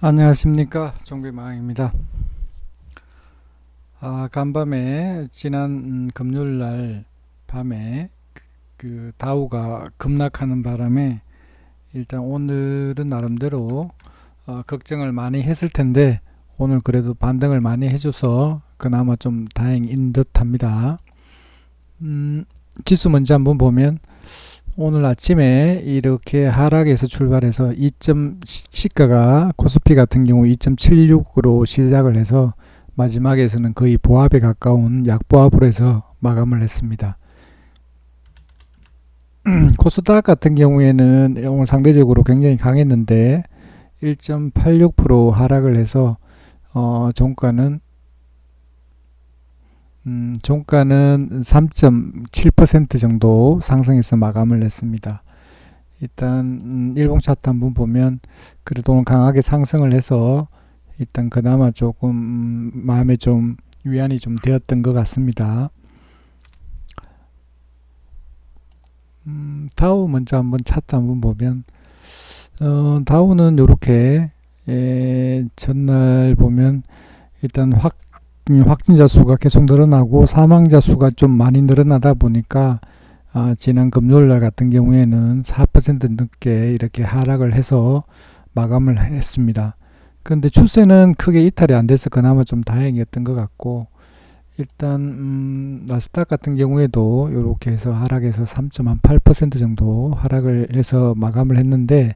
안녕하십니까, 종배마왕입니다. 간밤에 지난 금요일날 밤에 그 다우가 급락하는 바람에 일단 오늘은 나름대로 걱정을 많이 했을 텐데 오늘 그래도 반등을 많이 해줘서 그나마 좀 다행인 듯합니다. 지수 먼저 한번 보면 오늘 아침에 이렇게 하락에서 출발해서 시가가 코스피 같은 경우 2.76으로 시작을 해서 마지막에서는 거의 보합에 가까운 약보합으로 해서 마감을 했습니다. 코스닥 같은 경우에는 오늘 상대적으로 굉장히 강했는데 1.86% 하락을 해서 종가는 3.7% 정도 상승해서 마감을 했습니다. 일단 일봉 차트 한번 보면 그래도 오늘 강하게 상승을 해서 일단 그나마 조금 마음에 좀 위안이 좀 되었던 것 같습니다. 다우 먼저 한번 차트 한번 보면 다우는 이렇게 전날 보면 일단 확진자 수가 계속 늘어나고 사망자 수가 좀 많이 늘어나다 보니까 지난 금요일날 같은 경우에는 4% 늦게 이렇게 하락을 해서 마감을 했습니다. 근데 추세는 크게 이탈이 안 돼서 그나마 좀 다행이었던 것 같고 일단 나스닥 같은 경우에도 이렇게 해서 하락해서 3.8% 정도 하락을 해서 마감을 했는데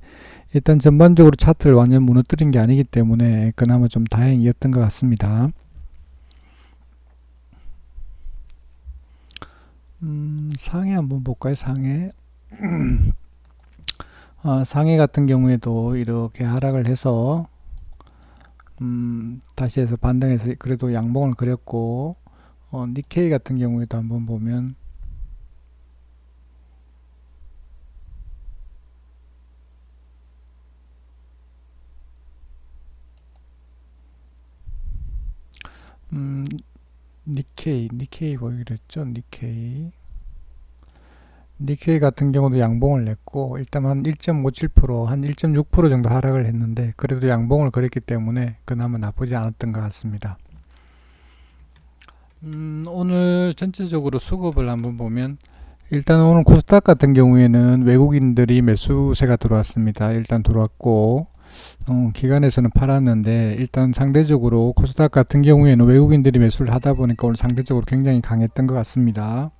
일단 전반적으로 차트를 완전 무너뜨린 게 아니기 때문에 그나마 좀 다행이었던 것 같습니다. 상해 한번 볼까요? 상해. 상해 같은 경우에도 이렇게 하락을 해서 다시 해서 반등해서 그래도 양봉을 그렸고 니케이 같은 경우에도 한번 보면 니케이 보이기로 했죠. 니케이 같은 경우도 양봉을 냈고 일단 한 1.57% 한 1.6% 정도 하락을 했는데 그래도 양봉을 그렸기 때문에 그나마 나쁘지 않았던 것 같습니다. 오늘 전체적으로 수급을 한번 보면 일단 오늘 코스닥 같은 경우에는 외국인들이 매수세가 들어왔습니다. 일단 들어왔고 기관에서는 팔았는데 일단 상대적으로 코스닥 같은 경우에는 외국인들이 매수를 하다 보니까 오늘 상대적으로 굉장히 강했던 것 같습니다.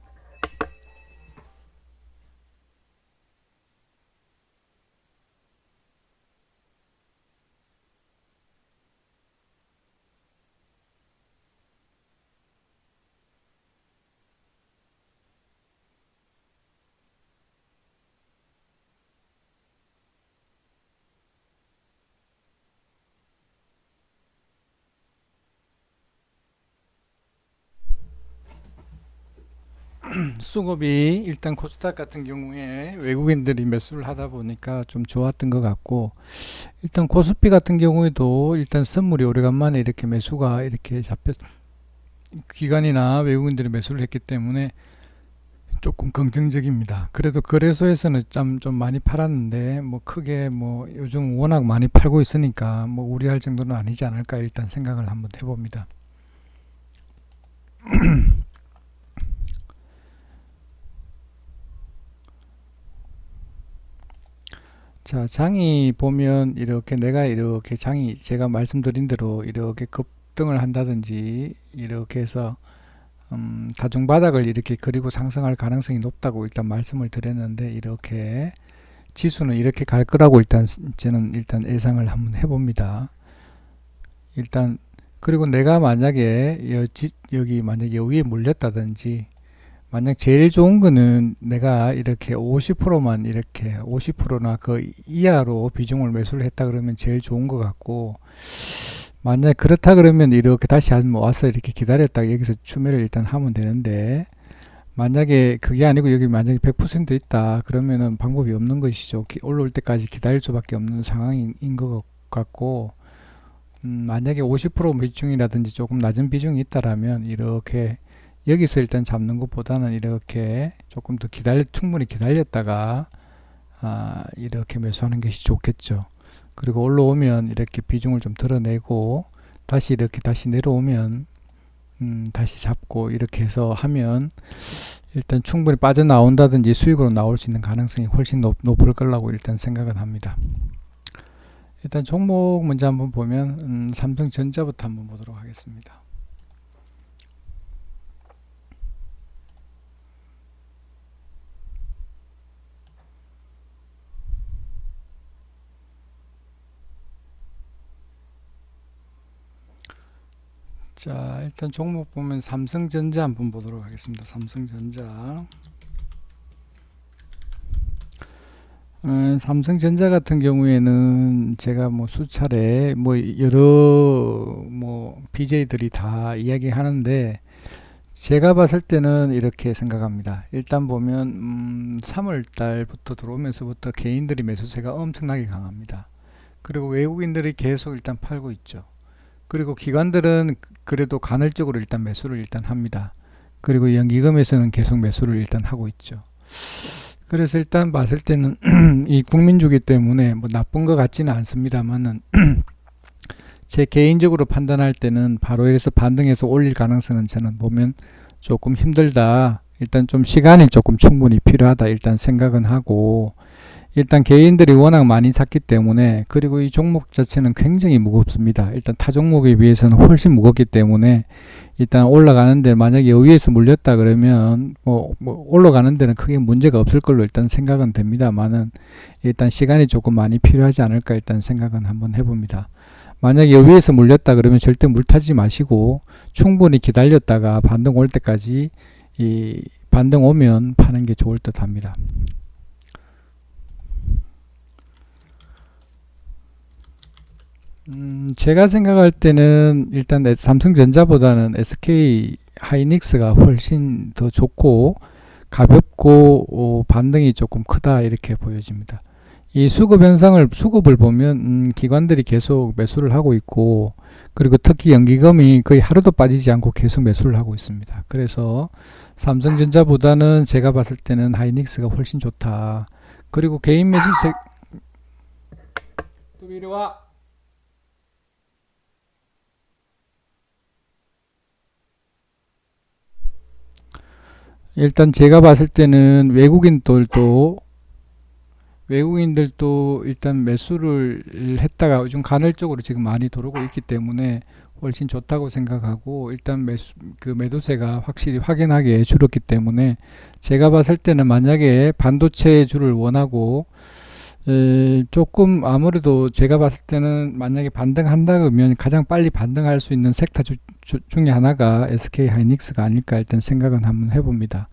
수급이 일단 코스닥 같은 경우에 외국인들이 매수를 하다 보니까 좀 좋았던 것 같고 일단 코스피 같은 경우에도 일단 선물이 오래간만에 이렇게 매수가 이렇게 기관이나 외국인들이 매수를 했기 때문에 조금 긍정적입니다. 그래도 거래소에서는 좀 많이 팔았는데 뭐 크게 뭐 요즘 워낙 많이 팔고 있으니까 뭐 우려할 정도는 아니지 않을까 일단 생각을 한번 해봅니다. 자, 장이 보면 이렇게 내가 이렇게 장이 제가 말씀드린 대로 이렇게 급등을 한다든지 이렇게 해서 다중바닥을 이렇게 그리고 상승할 가능성이 높다고 일단 말씀을 드렸는데 이렇게 지수는 이렇게 갈 거라고 일단 저는 일단 예상을 한번 해봅니다. 일단 그리고 내가 만약에 여기 만약 여기에 물렸다든지 만약 제일 좋은 거는 내가 이렇게 50%만 이렇게 50%나 그 이하로 비중을 매수를 했다 그러면 제일 좋은 것 같고 만약 그렇다 그러면 이렇게 다시 한번 와서 이렇게 기다렸다가 여기서 추매를 일단 하면 되는데 만약에 그게 아니고 여기 만약에 100% 있다 그러면은 방법이 없는 것이죠. 올라올 때까지 기다릴 수밖에 없는 상황인 것 같고 만약에 50% 비중이라든지 조금 낮은 비중이 있다라면 이렇게 여기서 일단 잡는 것보다는 이렇게 조금 더 충분히 기다렸다가 이렇게 매수하는 것이 좋겠죠. 그리고 올라오면 이렇게 비중을 좀 드러내고 다시 이렇게 다시 내려오면 다시 잡고 이렇게 해서 하면 일단 충분히 빠져나온다든지 수익으로 나올 수 있는 가능성이 훨씬 높을 거라고 일단 생각은 합니다. 일단 종목 먼저 한번 보면 삼성전자부터 한번 보도록 하겠습니다. 자, 일단 종목 보면 삼성전자 한번 보도록 하겠습니다. 삼성전자. 삼성전자 같은 경우에는 제가 뭐 수차례 뭐 여러 뭐 BJ들이 다 이야기하는데 제가 봤을 때는 이렇게 생각합니다. 일단 보면 3월 달부터 들어오면서부터 개인들이 매수세가 엄청나게 강합니다. 그리고 외국인들이 계속 일단 팔고 있죠. 그리고 기관들은 그래도 간헐적으로 일단 매수를 일단 합니다. 그리고 연기금에서는 계속 매수를 일단 하고 있죠. 그래서 일단 봤을 때는 이 국민주기 때문에 뭐 나쁜 것 같지는 않습니다만은 제 개인적으로 판단할 때는 바로 이래서 반등해서 올릴 가능성은 저는 보면 조금 힘들다. 일단 좀 시간이 조금 충분히 필요하다. 일단 생각은 하고 일단 개인들이 워낙 많이 샀기 때문에 그리고 이 종목 자체는 굉장히 무겁습니다. 일단 타 종목에 비해서는 훨씬 무겁기 때문에 일단 올라가는데 만약에 여기에서 물렸다 그러면 뭐 올라가는 데는 크게 문제가 없을 걸로 일단 생각은 됩니다만은 일단 시간이 조금 많이 필요하지 않을까 일단 생각은 한번 해봅니다. 만약에 여기에서 물렸다 그러면 절대 물타지 마시고 충분히 기다렸다가 반등 올 때까지 이 반등 오면 파는 게 좋을 듯 합니다. 제가 생각할 때는 일단 삼성전자보다는 SK 하이닉스가 훨씬 더 좋고 가볍고 반등이 조금 크다 이렇게 보여집니다. 이 수급을 보면 기관들이 계속 매수를 하고 있고 그리고 특히 연기금이 거의 하루도 빠지지 않고 계속 매수를 하고 있습니다. 그래서 삼성전자보다는 제가 봤을 때는 하이닉스가 훨씬 좋다. 그리고 개인 매수세 또 이리 와. 일단 제가 봤을 때는 외국인들도 일단 매수를 했다가 요즘 간헐적으로 지금 많이 들어오고 있기 때문에 훨씬 좋다고 생각하고 일단 매도세가 확연하게 줄었기 때문에 제가 봤을 때는 만약에 반도체주를 원하고 조금 아무래도 제가 봤을 때는 만약에 반등한다 그러면 가장 빨리 반등할 수 있는 섹터 중에 하나가 SK 하이닉스가 아닐까 일단 생각은 한번 해봅니다.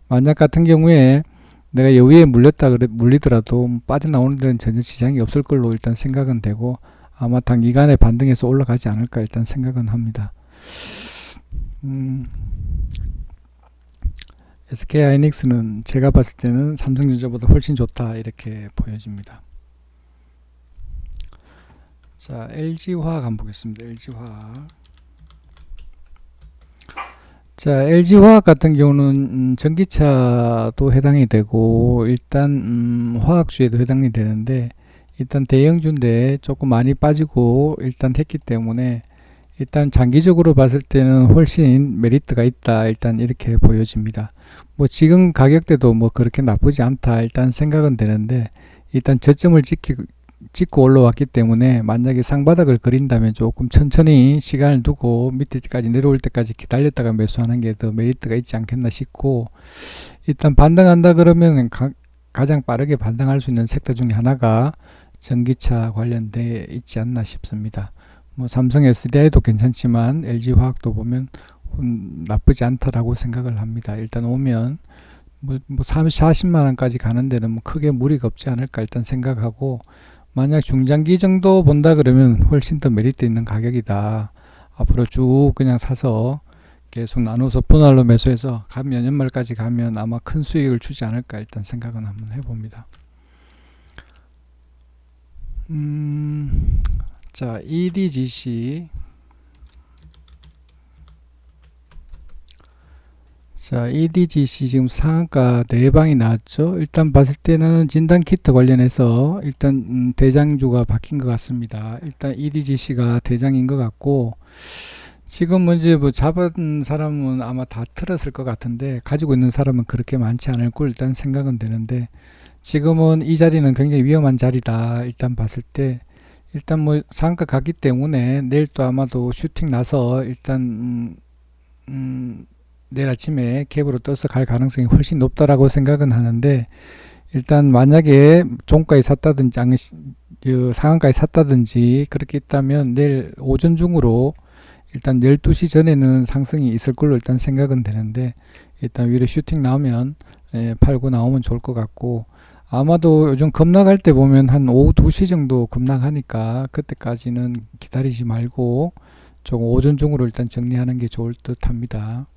만약 같은 경우에 내가 여기에 물리더라도 빠져나오는 데는 전혀 지장이 없을 걸로 일단 생각은 되고 아마 단기간에 반등해서 올라가지 않을까 일단 생각은 합니다. SK 하이닉스는 제가 봤을 때는 삼성전자보다 훨씬 좋다 이렇게 보여집니다. 자, LG화학 한번 보겠습니다. LG화학. 자, LG화학 같은 경우는 전기차도 해당이 되고 일단 화학주에도 해당이 되는데 일단 대형주인데 조금 많이 빠지고 일단 했기 때문에 일단 장기적으로 봤을 때는 훨씬 메리트가 있다 일단 이렇게 보여집니다. 뭐 지금 가격대도 뭐 그렇게 나쁘지 않다 일단 생각은 되는데 일단 저점을 찍고 올라왔기 때문에 만약에 상바닥을 그린다면 조금 천천히 시간을 두고 밑에까지 내려올 때까지 기다렸다가 매수하는 게 더 메리트가 있지 않겠나 싶고 일단 반등한다 그러면 가장 빠르게 반등할 수 있는 섹터 중에 하나가 전기차 관련돼 있지 않나 싶습니다. 뭐 삼성 SDI도 괜찮지만 LG화학도 보면 나쁘지 않다라고 생각을 합니다. 일단 오면 뭐 40만원까지 가는 데는 뭐 크게 무리가 없지 않을까 일단 생각하고 만약 중장기 정도 본다 그러면 훨씬 더 메리트 있는 가격이다. 앞으로 쭉 그냥 사서 계속 나눠서 분할로 매수해서 가면 연말까지 가면 아마 큰 수익을 주지 않을까 일단 생각은 한번 해봅니다. 자, EDGC. 자, 자, EDGC 지금 상한가 4방이 나왔죠. 일단 봤을 때는 진단키트 관련해서 일단 대장주가 바뀐 것 같습니다. 일단 EDGC가 대장인 것 같고, 지금 문제 뭐 잡은 사람은 아마 다 틀었을 것 같은데 가지고 있는 사람은 그렇게 많지 않을 걸 일단 생각은 되는데, 지금은 이 자리는 굉장히 위험한 자리다. 일단 봤을 때 일단 뭐 상한가 갔기 때문에 내일 또 아마도 슈팅 나서 일단 내일 아침에 갭으로 떠서 갈 가능성이 훨씬 높다라고 생각은 하는데, 일단 만약에 종가에 샀다든지 상한가에 샀다든지 그렇게 있다면 내일 오전 중으로 일단 12시 전에는 상승이 있을 걸로 일단 생각은 되는데, 일단 위로 슈팅 나오면 팔고 나오면 좋을 것 같고, 아마도 요즘 급락할 때 보면 한 오후 2시 정도 급락하니까 그때까지는 기다리지 말고 조금 오전 중으로 일단 정리하는 게 좋을 듯 합니다.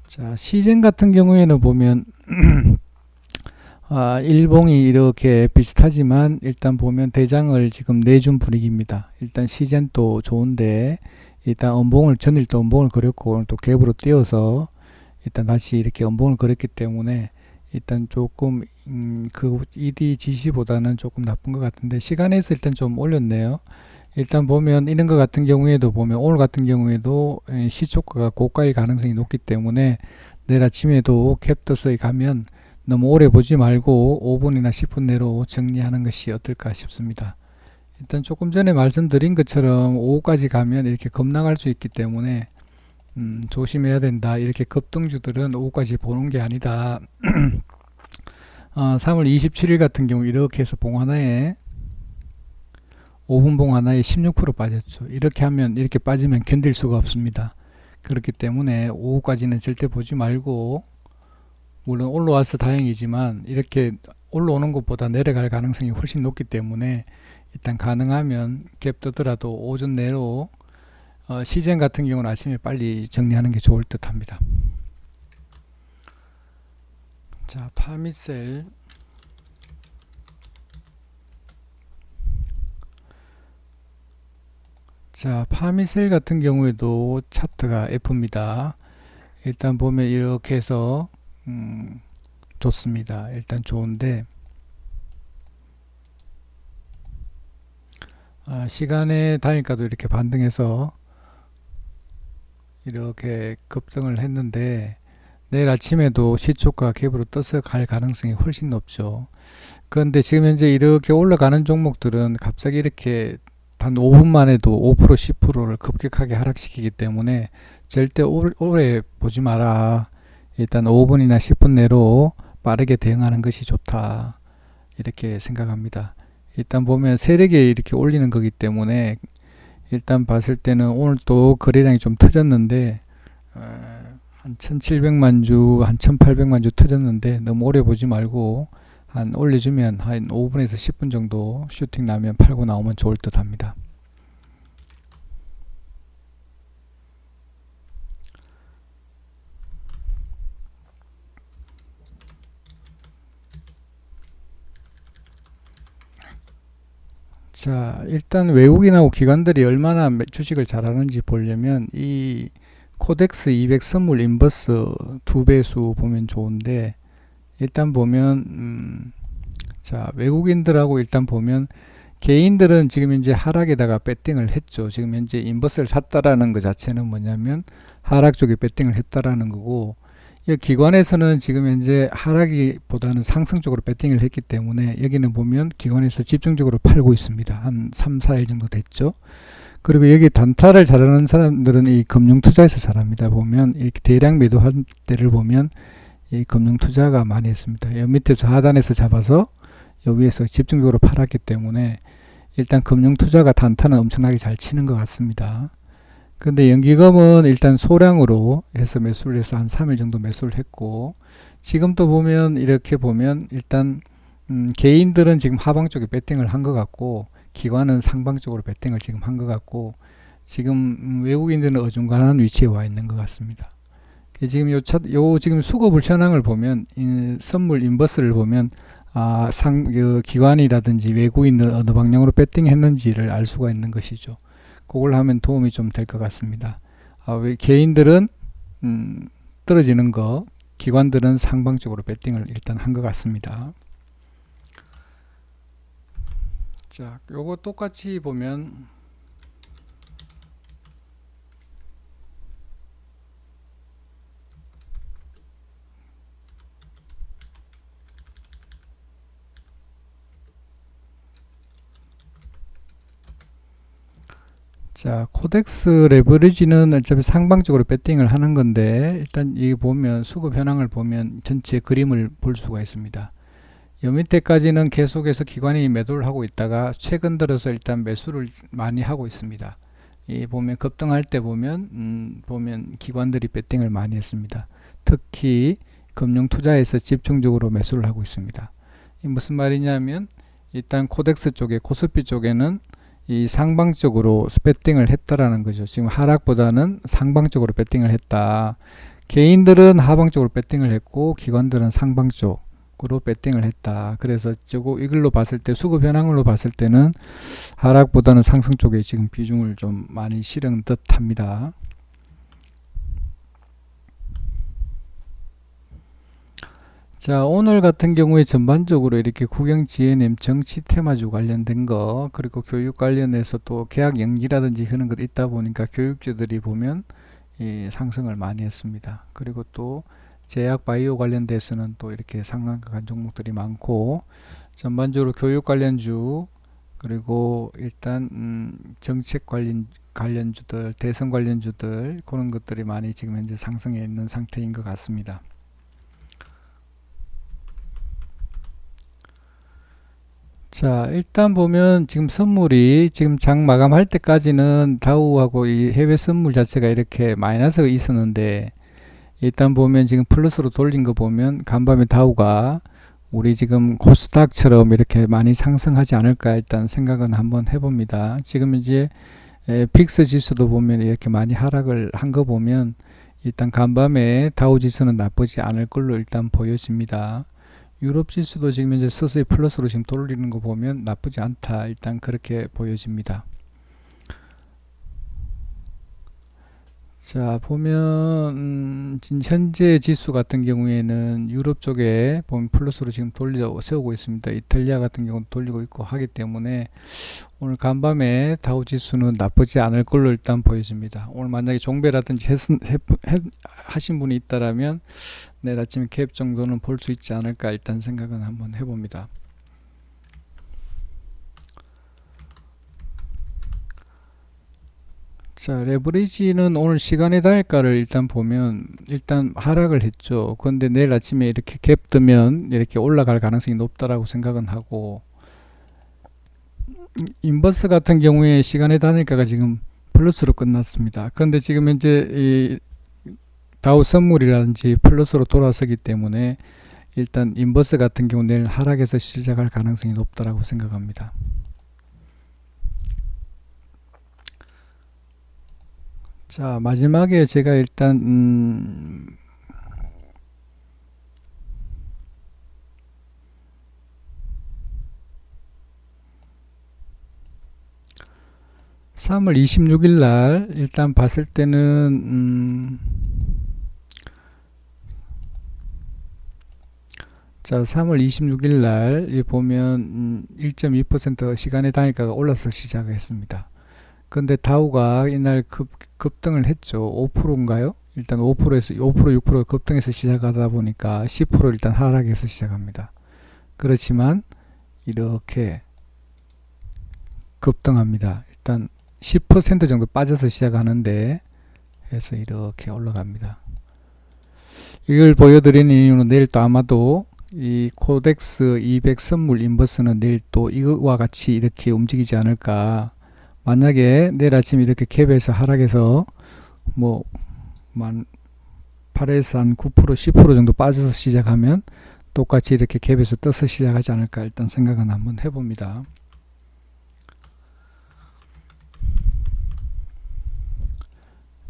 자, 시젠 같은 경우에는 보면 일봉이 이렇게 비슷하지만 일단 보면 대장을 지금 내준 분위기입니다. 일단 시젠도 좋은데 일단 전일 또 음봉을 그렸고 오늘 또 갭으로 띄워서 일단 다시 이렇게 음봉을 그렸기 때문에 일단 조금 그 EDGC보다는 조금 나쁜 것 같은데, 시간에서 일단 좀 올렸네요. 일단 보면 이런 것 같은 경우에도 보면 오늘 같은 경우에도 시초가가 고가일 가능성이 높기 때문에 내일 아침에도 캡 떠서 가면 너무 오래 보지 말고 5분이나 10분 내로 정리하는 것이 어떨까 싶습니다. 일단 조금 전에 말씀드린 것처럼 오후까지 가면 이렇게 급락할 수 있기 때문에 조심해야 된다. 이렇게 급등주들은 오후까지 보는 게 아니다. 3월 27일 같은 경우 이렇게 해서 봉 하나에 5분봉 하나에 16% 빠졌죠. 이렇게 하면, 이렇게 빠지면 견딜 수가 없습니다. 그렇기 때문에 오후까지는 절대 보지 말고, 물론 올라와서 다행이지만 이렇게 올라오는 것보다 내려갈 가능성이 훨씬 높기 때문에 일단 가능하면 갭 뜨더라도 오전 내로 시젠 같은 경우는 아침에 빨리 정리하는 게 좋을 듯 합니다. 자, 파미셀. 자, 파미셀 같은 경우에도 차트가 F입니다. 일단 보면 이렇게 해서 좋습니다. 일단 좋은데 시간의 단일가도 이렇게 반등해서 이렇게 급등을 했는데 내일 아침에도 시초가 갭으로 떠서 갈 가능성이 훨씬 높죠. 그런데 지금 현재 이렇게 올라가는 종목들은 갑자기 이렇게 단 5분만 해도 5% 10%를 급격하게 하락시키기 때문에 절대 오래 보지 마라. 일단 5분이나 10분 내로 빠르게 대응하는 것이 좋다. 이렇게 생각합니다. 일단 보면 세력이 이렇게 올리는 거기 때문에 일단 봤을 때는 오늘 또 거래량이 좀 터졌는데 한 1700만 주, 한 1800만 주 터졌는데 너무 오래 보지 말고 한 올려주면 한 5분에서 10분 정도 슈팅 나면 팔고 나오면 좋을 듯 합니다. 자, 일단 외국인하고 기관들이 얼마나 주식을 잘하는지 보려면 이 코덱스 200 선물 인버스 2배수 보면 좋은데, 일단 보면 자, 외국인들하고 일단 보면 개인들은 지금 현재 하락에다가 배팅을 했죠. 지금 현재 인버스를 샀다라는 것 자체는 뭐냐면 하락 쪽에 배팅을 했다라는 거고, 이 기관에서는 지금 현재 하락이보다는 상승 쪽으로 배팅을 했기 때문에 여기는 보면 기관에서 집중적으로 팔고 있습니다. 한 3, 4일 정도 됐죠. 그리고 여기 단타를 잘하는 사람들은 이 금융투자에서 잘합니다. 보면 이렇게 대량 매도한 때를 보면 이 금융투자가 많이 했습니다. 여 밑에서 하단에서 잡아서 여 위에서 집중적으로 팔았기 때문에 일단 금융투자가 단타는 엄청나게 잘 치는 것 같습니다. 근데 연기금은 일단 소량으로 해서 매수를 해서 한 3일 정도 매수를 했고, 지금 또 보면 이렇게 보면 일단 개인들은 지금 하방 쪽에 배팅을 한 것 같고 기관은 상방 쪽으로 배팅을 지금 한 것 같고, 지금 외국인들은 어중간한 위치에 와 있는 것 같습니다. 지금 지금 수거 불편항을 보면 선물 인버스를 보면 기관이라든지 외국인들 어느 방향으로 배팅했는지를 알 수가 있는 것이죠. 그걸 하면 도움이 좀 될 것 같습니다. 왜 개인들은 떨어지는 거, 기관들은 상방적으로 배팅을 일단 한 것 같습니다. 자, 요거 똑같이 보면 자, 코덱스 레버리지는 어차피 상방적으로 배팅을 하는 건데, 일단 이 보면 수급 현황을 보면 전체 그림을 볼 수가 있습니다. 요 밑에까지는 계속해서 기관이 매도를 하고 있다가 최근 들어서 일단 매수를 많이 하고 있습니다. 이 보면 급등할 때 보면 기관들이 배팅을 많이 했습니다. 특히 금융 투자에서 집중적으로 매수를 하고 있습니다. 이 무슨 말이냐면 일단 코덱스 쪽에 코스피 쪽에는 이 상방적으로 배팅을 했다라는 거죠. 지금 하락보다는 상방적으로 배팅을 했다. 개인들은 하방적으로 배팅을 했고 기관들은 상방적으로 배팅을 했다. 그래서 이걸로 봤을 때 수급 현황으로 봤을 때는 하락보다는 상승 쪽에 지금 비중을 좀 많이 실은 듯 합니다. 자, 오늘 같은 경우에 전반적으로 이렇게 국영 GNM 정치 테마주 관련된 거, 그리고 교육 관련해서 또 계약 연기라든지 그런 것 있다 보니까 교육주들이 보면 상승을 많이 했습니다. 그리고 또 제약 바이오 관련돼서는 또 이렇게 상한가 종목들이 많고, 전반적으로 교육 관련주, 그리고 일단 정책 관련주들, 대선 관련주들, 그런 것들이 많이 지금 현재 상승해 있는 상태인 것 같습니다. 자, 일단 보면 지금 선물이 지금 장 마감할 때까지는 다우하고 이 해외 선물 자체가 이렇게 마이너스가 있었는데, 일단 보면 지금 플러스로 돌린 거 보면 간밤에 다우가 우리 지금 코스닥처럼 이렇게 많이 상승하지 않을까 일단 생각은 한번 해봅니다. 지금 이제 픽스 지수도 보면 이렇게 많이 하락을 한 거 보면 일단 간밤에 다우 지수는 나쁘지 않을 걸로 일단 보여집니다. 유럽 지수도 지금 이제 서서히 플러스로 지금 돌리는 거 보면 나쁘지 않다. 일단 그렇게 보여집니다. 자, 보면 현재 지수 같은 경우에는 유럽 쪽에 보면 플러스로 지금 세우고 있습니다. 이탈리아 같은 경우는 돌리고 있고 하기 때문에 오늘 간밤에 다우 지수는 나쁘지 않을 걸로 일단 보여집니다. 오늘 만약에 종배라든지 하신 분이 있다라면 내일 아침에 갭 정도는 볼 수 있지 않을까 일단 생각은 한번 해봅니다. 자, 레버리지는 오늘 시간의 달가를 일단 보면 일단 하락을 했죠. 그런데 내일 아침에 이렇게 갭 뜨면 이렇게 올라갈 가능성이 높다라고 생각은 하고, 인버스 같은 경우에 시간의 단일가가 지금 플러스로 끝났습니다. 그런데 지금 현재 이 다우 선물이라든지 플러스로 돌아서기 때문에 일단 인버스 같은 경우 내일 하락해서 시작할 가능성이 높다라고 생각합니다. 자, 마지막에 제가 일단 3월 26일 날 일단 봤을 때는 자, 3월 26일 날 보면 1.2% 시간의 단일가가 올라서 시작을 했습니다. 근데 다우가 이날 급등을 했죠. 5%인가요? 일단 5%에서 5% 6% 급등해서 시작하다 보니까 10% 일단 하락해서 시작합니다. 그렇지만 이렇게 급등합니다. 일단 10% 정도 빠져서 시작하는데 해서 이렇게 올라갑니다. 이걸 보여드리는 이유는 내일 또 아마도 이 코덱스 200 선물 인버스는 내일 또 이거와 같이 이렇게 움직이지 않을까. 만약에 내일 아침 이렇게 캡에서 하락해서 뭐 8에서 한 9% 10% 정도 빠져서 시작하면 똑같이 이렇게 캡에서 떠서 시작하지 않을까 일단 생각은 한번 해봅니다.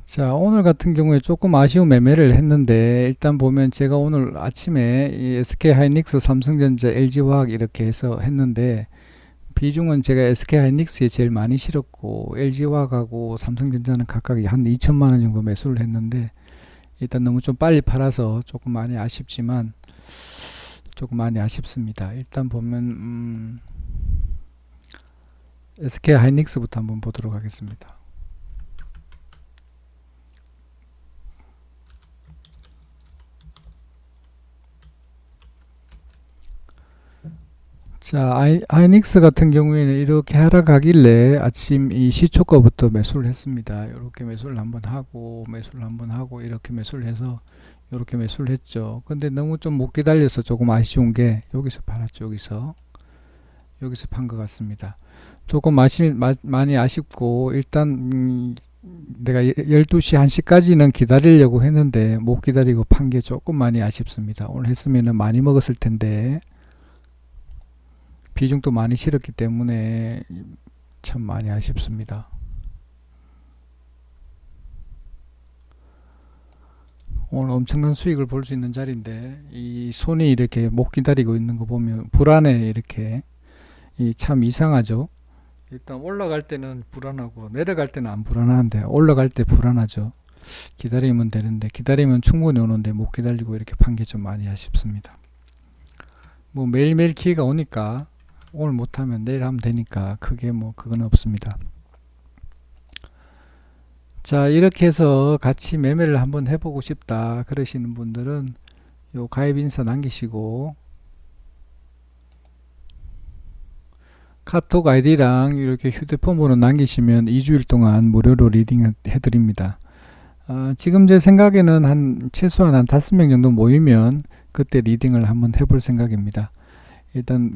자, 오늘 같은 경우에 조금 아쉬운 매매를 했는데 일단 보면 제가 오늘 아침에 이 SK하이닉스, 삼성전자, LG화학 이렇게 해서 했는데 비중은 제가 SK하이닉스에 제일 많이 실었고 LG화학하고 삼성전자는 각각 한 2천만원 정도 매수를 했는데 일단 너무 좀 빨리 팔아서 조금 많이 아쉽지만 조금 많이 아쉽습니다. 일단 보면 SK하이닉스부터 한번 보도록 하겠습니다. 자, 하이닉스 같은 경우에는 이렇게 하락하길래 아침 이 시초가부터 매수를 했습니다. 이렇게 매수를 한번 하고 매수를 한번 하고 이렇게 매수를 해서 이렇게 매수를 했죠. 근데 너무 좀 못 기다려서 조금 아쉬운 게 여기서 팔았죠. 여기서 판 것 같습니다. 조금 많이 아쉽고 일단 내가 12시 1시까지는 기다리려고 했는데 못 기다리고 판 게 조금 많이 아쉽습니다. 오늘 했으면 많이 먹었을 텐데 비중도 많이 실었기 때문에 참 많이 아쉽습니다. 오늘 엄청난 수익을 볼 수 있는 자리인데 이 손이 이렇게 못 기다리고 있는 거 보면 불안해. 이렇게 참 이상하죠. 일단 올라갈 때는 불안하고 내려갈 때는 안 불안한데 올라갈 때 불안하죠. 기다리면 되는데 기다리면 충분히 오는데 못 기다리고 이렇게 판 게 좀 많이 아쉽습니다. 뭐 매일매일 기회가 오니까 오늘 못하면 내일 하면 되니까 크게 뭐 그건 없습니다. 자, 이렇게 해서 같이 매매를 한번 해보고 싶다 그러시는 분들은 요 가입 인사 남기시고 카톡 아이디랑 이렇게 휴대폰 번호 남기시면 2주일 동안 무료로 리딩 해드립니다. 지금 제 생각에는 최소한 한 5명 정도 모이면 그때 리딩을 한번 해볼 생각입니다. 일단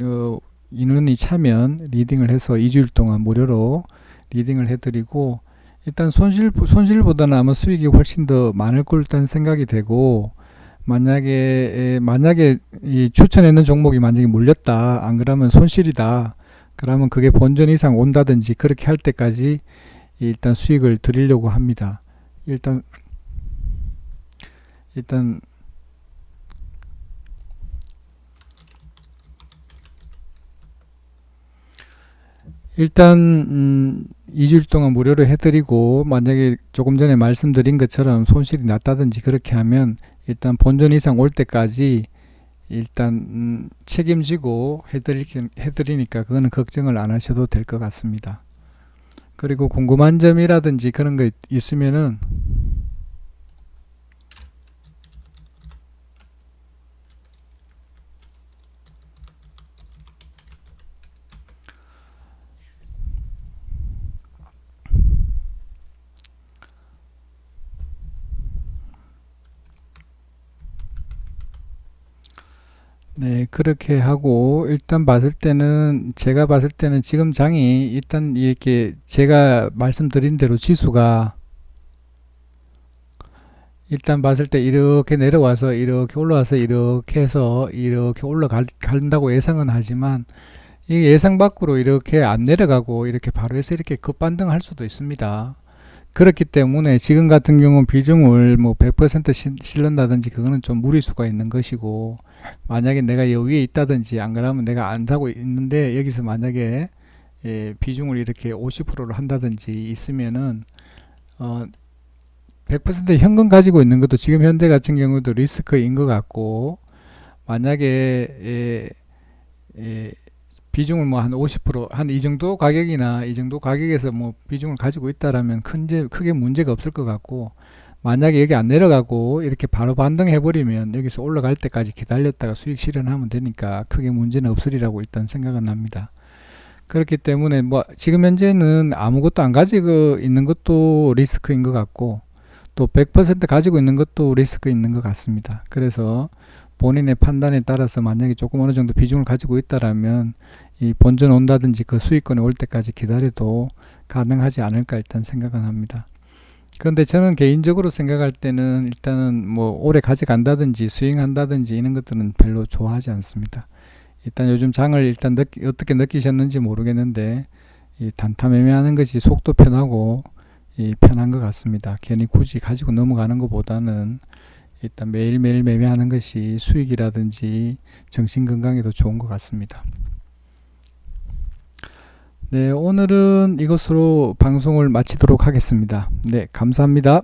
인원이 차면 리딩을 해서 2주일 동안 무료로 리딩을 해드리고 일단 손실보다는 아마 수익이 훨씬 더 많을 걸 일단 생각이 되고 만약에 이 추천했는 종목이 만약에 물렸다 안 그러면 손실이다 그러면 그게 본전 이상 온다든지 그렇게 할 때까지 일단 수익을 드리려고 합니다. 일단 일단 2주일 동안 무료로 해드리고 만약에 조금 전에 말씀드린 것처럼 손실이 났다든지 그렇게 하면 일단 본전 이상 올 때까지 일단 책임지고 해드리니까 그거는 걱정을 안 하셔도 될 것 같습니다. 그리고 궁금한 점이라든지 그런 거 있으면은 네, 그렇게 하고 일단 제가 봤을 때는 지금 장이 일단 이렇게 제가 말씀드린 대로 지수가 일단 봤을 때 이렇게 내려와서 이렇게 올라와서 이렇게 해서 이렇게 올라간다고 예상은 하지만 이 예상 밖으로 이렇게 안 내려가고 이렇게 바로 해서 이렇게 급반등할 수도 있습니다. 그렇기 때문에 지금 같은 경우는 비중을 뭐 100% 실른다든지 그거는 좀 무리수가 있는 것이고 만약에 내가 여기에 있다든지 안 그러면 내가 안 사고 있는데 여기서 만약에 비중을 이렇게 50%를 한다든지 있으면은 100% 현금 가지고 있는 것도 지금 현대 같은 경우도 리스크인 것 같고 만약에 비중을 뭐 한 50% 한 이 정도 가격이나 이 정도 가격에서 뭐 비중을 가지고 있다라면 크게 문제가 없을 것 같고 만약에 여기 안 내려가고 이렇게 바로 반등해 버리면 여기서 올라갈 때까지 기다렸다가 수익 실현하면 되니까 크게 문제는 없으리라고 일단 생각은 합니다. 그렇기 때문에 뭐 지금 현재는 아무것도 안 가지고 있는 것도 리스크인 것 같고 또 100% 가지고 있는 것도 리스크 있는 것 같습니다. 그래서 본인의 판단에 따라서 만약에 조금 어느 정도 비중을 가지고 있다라면 이 본전 온다든지 그 수익권이 올 때까지 기다려도 가능하지 않을까 일단 생각은 합니다. 그런데 저는 개인적으로 생각할 때는 일단은 뭐 오래 가져간다든지 스윙한다든지 이런 것들은 별로 좋아하지 않습니다. 일단 요즘 장을 일단 어떻게 느끼셨는지 모르겠는데 이 단타 매매하는 것이 속도 편하고 편한 것 같습니다. 괜히 굳이 가지고 넘어가는 것보다는 일단 매일매일 매매하는 것이 수익이라든지 정신건강에도 좋은 것 같습니다. 네, 오늘은 이것으로 방송을 마치도록 하겠습니다. 네, 감사합니다.